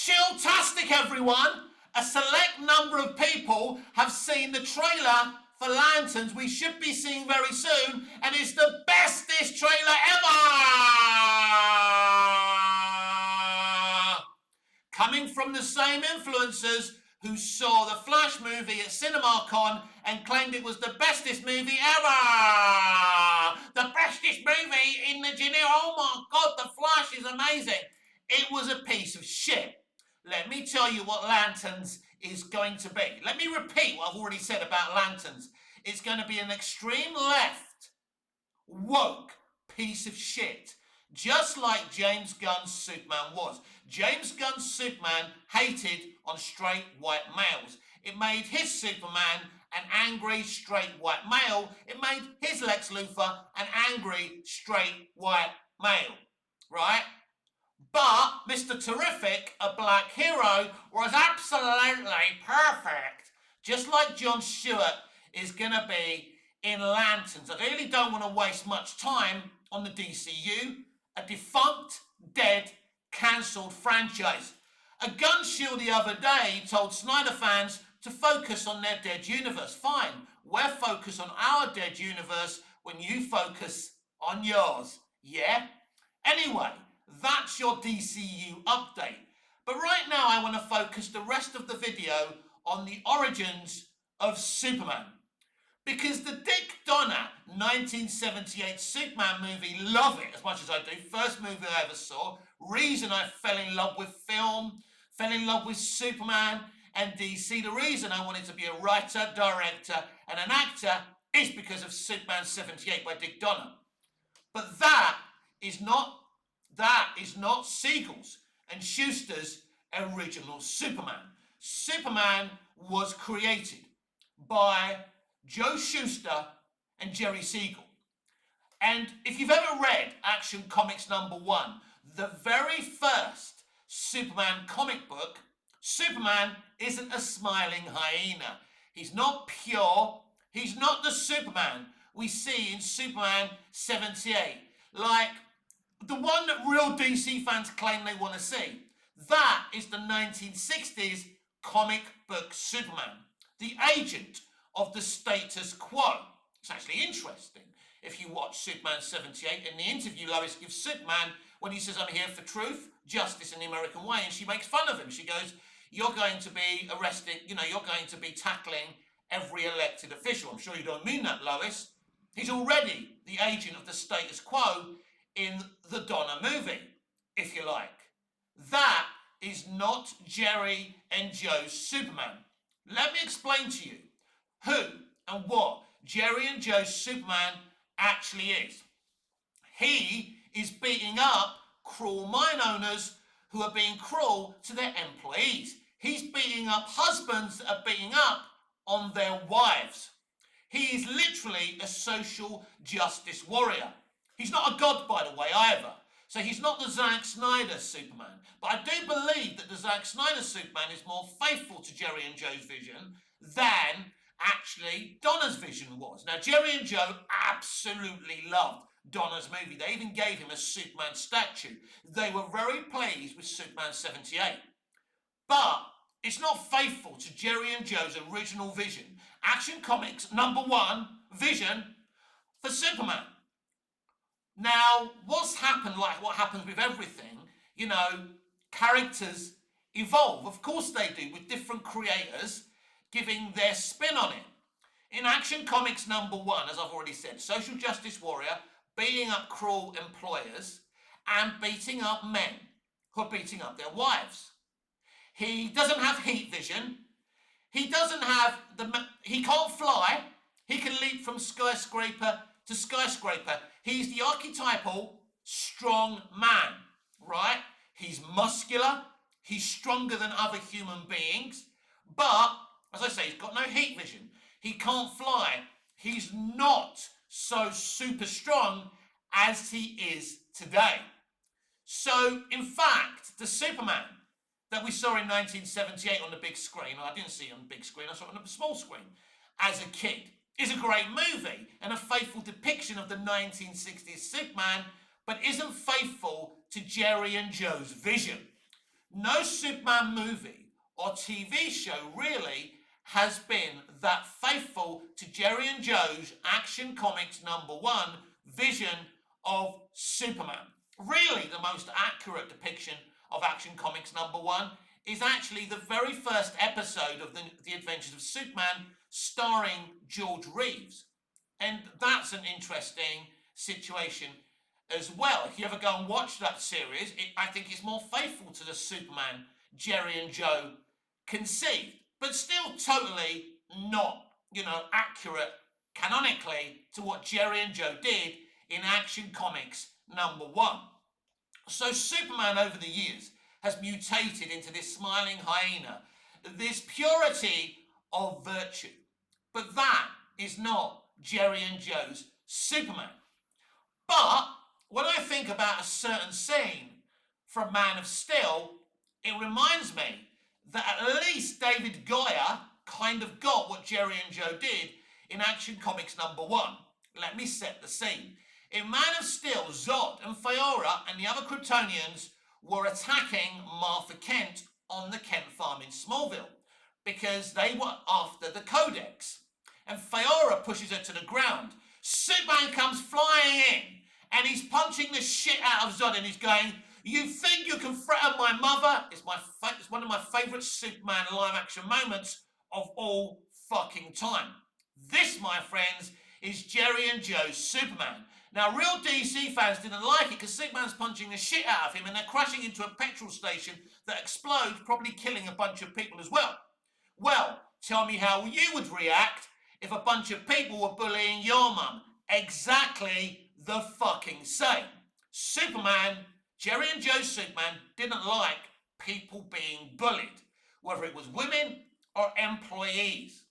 Shill-tastic, everyone! A select number of people have seen the trailer for Lanterns we should be seeing very soon, and it's the bestest trailer ever! Coming from the same influencers who saw the Flash movie at CinemaCon and claimed it was the bestest movie ever! The bestest movie in the oh my god, the Flash is amazing! It was a piece of shit. Let me tell you what Lanterns is going to be. Let me repeat what I've already said about Lanterns. It's going to be an extreme left, woke piece of shit. Just like James Gunn's Superman was. James Gunn's Superman hated on straight white males. It made his Superman an angry straight white male. It made his Lex Luthor an angry straight white male. Right? But Mr. Terrific, a black hero, was absolutely perfect. Just like John Stewart is going to be in Lanterns. I really don't want to waste much time on the DCU, a defunct, dead, cancelled franchise. A gun shill the other day told Snyder fans to focus on their dead universe. Fine, we're focused on our dead universe when you focus on yours. Yeah? Anyway, that's your DCU update. But right now I want to focus the rest of the video on the origins of Superman. Because the Dick Donner 1978 Superman movie, love it as much as I do, first movie I ever saw, reason I fell in love with film, fell in love with Superman and DC, the reason I wanted to be a writer, director and an actor is because of Superman 78 by Dick Donner. But that is not Siegel's and Schuster's original Superman. Superman was created by Joe Shuster and Jerry Siegel. And if you've ever read Action Comics #1, the very first Superman comic book, Superman isn't a smiling hyena. He's not pure. He's not the Superman we see in Superman 78. Like the one that real DC fans claim they want to see. That is the 1960s comic book Superman, the agent of the status quo. It's actually interesting if you watch Superman 78. In the interview Lois gives Superman when he says, "I'm here for truth, justice in the American way," and she makes fun of him. She goes, "You're going to be arresting, you're going to be tackling every elected official." I'm sure you don't mean that, Lois. He's already the agent of the status quo in the Donner movie, if you like. That is not Jerry and Joe's Superman. Let me explain to you who and what Jerry and Joe's Superman actually is. He is beating up cruel mine owners who are being cruel to their employees. He's beating up husbands that are beating up on their wives. He is literally a social justice warrior. He's not a god, by the way, either. So he's not the Zack Snyder Superman. But I do believe that the Zack Snyder Superman is more faithful to Jerry and Joe's vision than actually Donner's vision was. Now, Jerry and Joe absolutely loved Donner's movie. They even gave him a Superman statue. They were very pleased with Superman 78. But it's not faithful to Jerry and Joe's original vision. Action Comics #1 vision for Superman. Now, what's happened, like what happens with everything, characters evolve. Of course they do, with different creators giving their spin on it. In Action Comics #1, as I've already said, social justice warrior beating up cruel employers and beating up men who are beating up their wives. He doesn't have heat vision. He can't fly. He can leap from skyscraper to skyscraper. He's the archetypal strong man, right? He's muscular. He's stronger than other human beings. But, as I say, he's got no heat vision. He can't fly. He's not so super strong as he is today. So, in fact, the Superman that we saw in 1978 on the big screen, I didn't see it on the big screen, I saw it on the small screen as a kid, is a great movie and a faithful depiction of the 1960s Superman, but isn't faithful to Jerry and Joe's vision. No Superman movie or TV show really has been that faithful to Jerry and Joe's Action Comics #1 vision of Superman. Really, the most accurate depiction of Action Comics #1 is actually the very first episode of the Adventures of Superman, starring George Reeves. And that's an interesting situation as well. If you ever go and watch that series, I think it's more faithful to the Superman Jerry and Joe conceived, but still totally not, accurate canonically to what Jerry and Joe did in Action Comics #1. So Superman over the years has mutated into this smiling hyena, this purity of virtue. But that is not Jerry and Joe's Superman. But when I think about a certain scene from Man of Steel, it reminds me that at least David Goyer kind of got what Jerry and Joe did in Action Comics #1. Let me set the scene. In Man of Steel, Zod and Faora and the other Kryptonians were attacking Martha Kent on the Kent farm in Smallville because they were after the Codex. And Faora pushes her to the ground. Superman comes flying in and he's punching the shit out of Zod and he's going, "You think you can threaten my mother?" It's one of my favourite Superman live action moments of all fucking time. This, my friends, is Jerry and Joe's Superman. Now, real DC fans didn't like it because Superman's punching the shit out of him and they're crashing into a petrol station that explodes, probably killing a bunch of people as well. Well, tell me how you would react if a bunch of people were bullying your mum. Exactly the fucking same. Superman, Jerry and Joe's Superman, didn't like people being bullied, whether it was women or employees.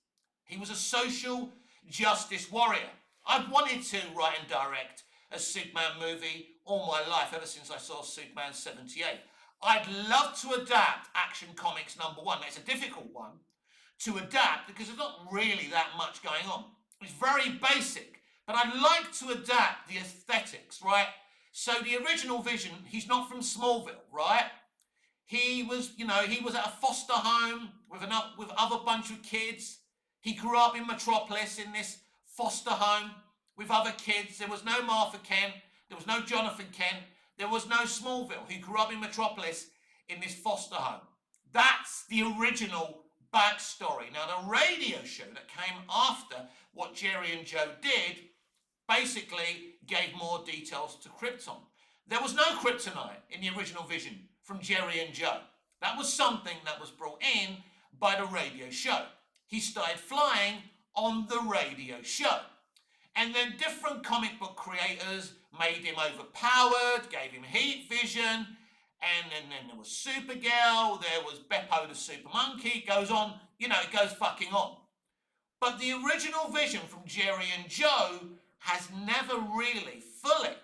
He was a social justice warrior. I've wanted to write and direct a Superman movie all my life, ever since I saw Superman 78. I'd love to adapt Action Comics #1. It's a difficult one to adapt because there's not really that much going on. It's very basic, but I'd like to adapt the aesthetics, right? So the original Vision, he's not from Smallville, right? He was at a foster home with other bunch of kids. He grew up in Metropolis in this foster home with other kids. There was no Martha Kent. There was no Jonathan Kent. There was no Smallville. He grew up in Metropolis in this foster home. That's the original backstory. Now, the radio show that came after what Jerry and Joe did basically gave more details to Krypton. There was no kryptonite in the original Vision from Jerry and Joe. That was something that was brought in by the radio show. He started flying on the radio show. And then different comic book creators made him overpowered, gave him heat vision, and then there was Supergirl, there was Beppo the Super Monkey, it goes on, it goes fucking on. But the original Vision from Jerry and Joe has never really fully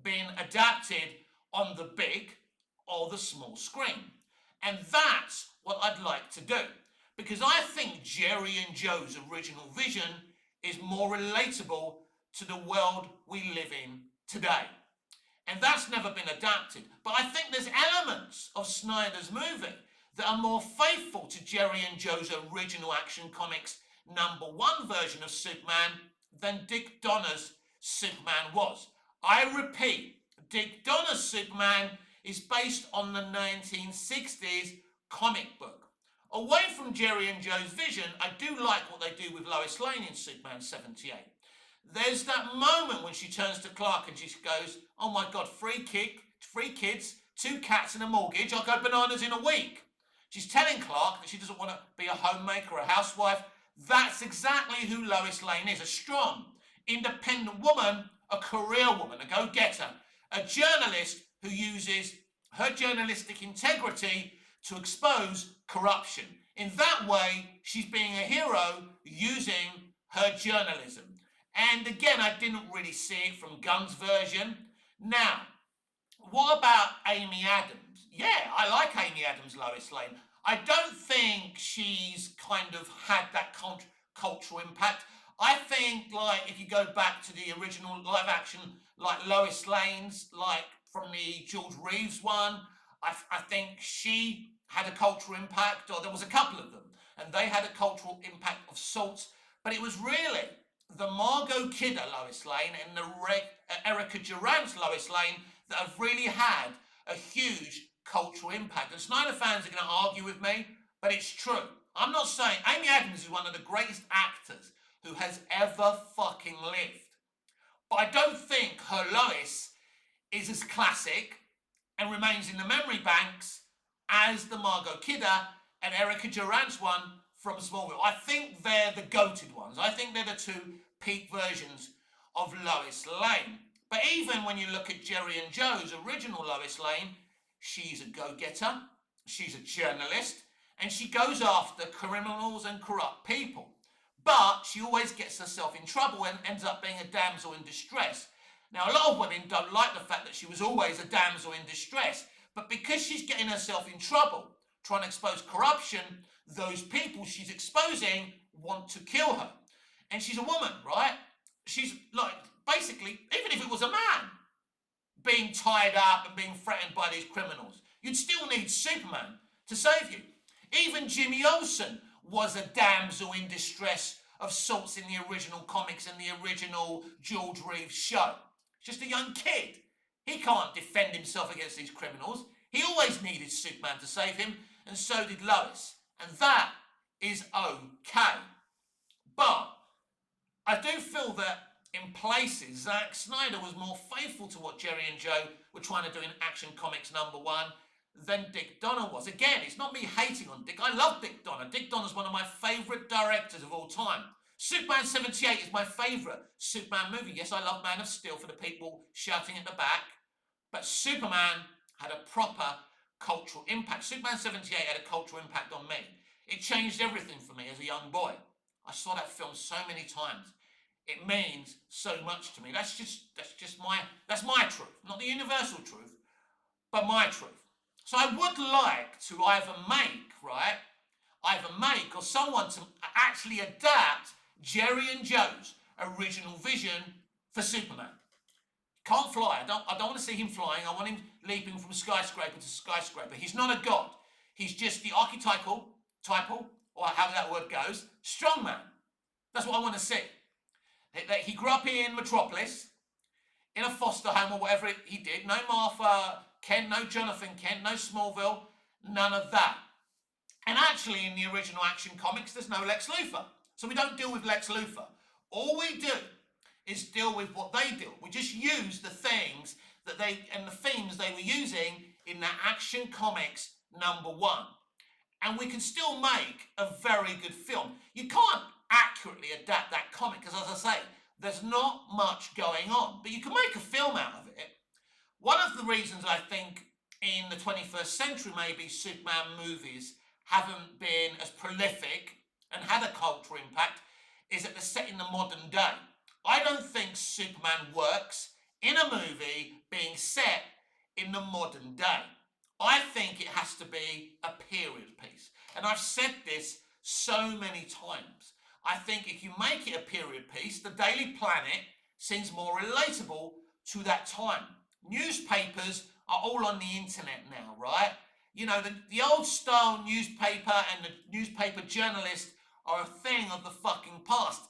been adapted on the big or the small screen. And that's what I'd like to do. Because I think Jerry and Joe's original Vision is more relatable to the world we live in today. And that's never been adapted. But I think there's elements of Snyder's movie that are more faithful to Jerry and Joe's original Action Comics #1 version of Superman than Dick Donner's Superman was. I repeat, Dick Donner's Superman is based on the 1960s comic book. Away from Jerry and Joe's Vision, I do like what they do with Lois Lane in Superman 78. There's that moment when she turns to Clark and she goes, "Oh my God, free kids, 2 cats and a mortgage, I'll go bananas in a week." She's telling Clark that she doesn't want to be a homemaker, a housewife. That's exactly who Lois Lane is, a strong, independent woman, a career woman, a go-getter, a journalist who uses her journalistic integrity to expose corruption. In that way, she's being a hero using her journalism. And again, I didn't really see it from Gunn's version. Now, what about Amy Adams? Yeah, I like Amy Adams' Lois Lane. I don't think she's kind of had that cultural impact. I think, if you go back to the original live action, Lois Lane's, from the George Reeves one, I think she had a cultural impact, or there was a couple of them, and they had a cultural impact of sorts, but it was really the Margot Kidder Lois Lane and the Erica Durant's Lois Lane that have really had a huge cultural impact. And Snyder fans are going to argue with me, but it's true. I'm not saying Amy Adams is one of the greatest actors who has ever fucking lived. But I don't think her Lois is as classic and remains in the memory banks as the Margot Kidder and Erica Durant's one from Smallville. I think they're the goated ones. I think they're the two peak versions of Lois Lane. But even when you look at Jerry and Joe's original Lois Lane, she's a go-getter, she's a journalist, and she goes after criminals and corrupt people. But she always gets herself in trouble and ends up being a damsel in distress. Now, a lot of women don't like the fact that she was always a damsel in distress, but because she's getting herself in trouble, trying to expose corruption, those people she's exposing want to kill her. And she's a woman, right? She's like, basically, even if it was a man being tied up and being threatened by these criminals, you'd still need Superman to save you. Even Jimmy Olsen was a damsel in distress of sorts in the original comics and the original George Reeves show. Just a young kid. He can't defend himself against these criminals. He always needed Superman to save him, and so did Lois. And that is okay. But I do feel that in places, Zack Snyder was more faithful to what Jerry and Joe were trying to do in Action Comics #1 than Dick Donner was. Again, it's not me hating on Dick. I love Dick Donner. Dick Donner's one of my favourite directors of all time. Superman 78 is my favourite Superman movie. Yes, I love Man of Steel for the people shouting at the back. But Superman had a proper cultural impact. Superman 78 had a cultural impact on me. It changed everything for me as a young boy. I saw that film so many times. It means so much to me. That's my truth. Not the universal truth, but my truth. So I would like to either make or someone to actually adapt Jerry and Joe's original vision for Superman. Can't fly. I don't want to see him flying. I want him leaping from skyscraper to skyscraper. He's not a god. He's just the archetypal, or however that word goes, strongman. That's what I want to see. He grew up in Metropolis, in a foster home or whatever he did. No Martha Kent, no Jonathan Kent, no Smallville, none of that. And actually, in the original Action Comics, there's no Lex Luthor. So we don't deal with Lex Luthor. All we do is deal with what they do. We just use the things that and the themes they were using in that Action Comics #1. And we can still make a very good film. You can't accurately adapt that comic, because as I say, there's not much going on. But you can make a film out of it. One of the reasons I think in the 21st century maybe Superman movies haven't been as prolific and had a cultural impact is that they're set in the modern day. I don't think Superman works in a movie being set in the modern day. I think it has to be a period piece. And I've said this so many times. I think if you make it a period piece, the Daily Planet seems more relatable to that time. Newspapers are all on the internet now, right? You know, the old style newspaper and the newspaper journalist are a thing of the fucking past.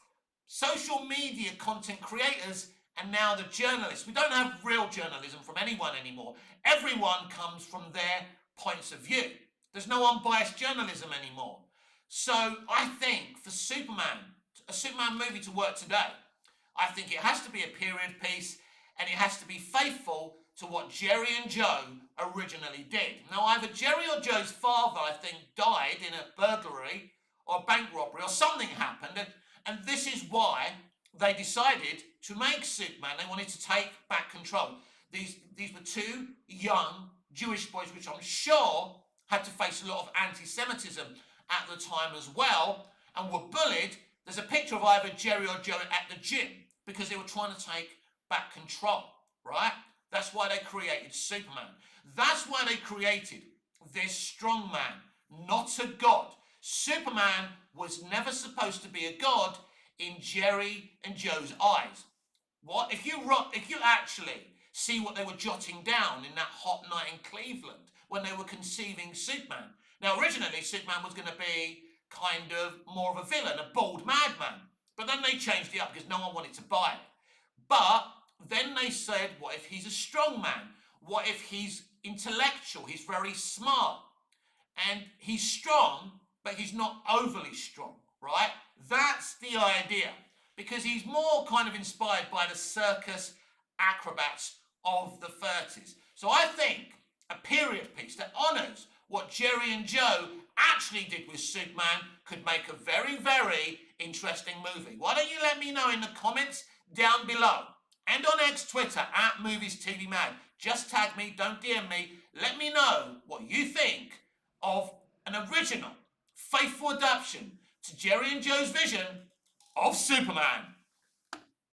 Social media content creators and now the journalists. We don't have real journalism from anyone anymore. Everyone comes from their points of view. There's no unbiased journalism anymore. So I think for Superman, a Superman movie to work today, I think it has to be a period piece and it has to be faithful to what Jerry and Joe originally did. Now, either Jerry or Joe's father, I think, died in a burglary or a bank robbery or something happened, and this is why they decided to make Superman. They wanted to take back control. These were two young Jewish boys, which I'm sure had to face a lot of anti-Semitism at the time as well, and were bullied. There's a picture of either Jerry or Joe at the gym because they were trying to take back control, right? That's why they created Superman. That's why they created this strong man, not a god. Superman was never supposed to be a god in Jerry and Joe's eyes. What? If you actually see what they were jotting down in that hot night in Cleveland, when they were conceiving Superman. Now, originally, Superman was going to be kind of more of a villain, a bald madman. But then they changed it up because no one wanted to buy it. But then they said, what if he's a strong man? What if he's intellectual? He's very smart. And he's strong, but he's not overly strong, right? That's the idea. Because he's more kind of inspired by the circus acrobats of the 30s. So I think a period piece that honours what Jerry and Joe actually did with Superman could make a very, very interesting movie. Why don't you let me know in the comments down below? And on X, Twitter, @MoviesTVMad. Just tag me, don't DM me. Let me know what you think of an original, faithful adaptation to Jerry and Joe's vision of Superman.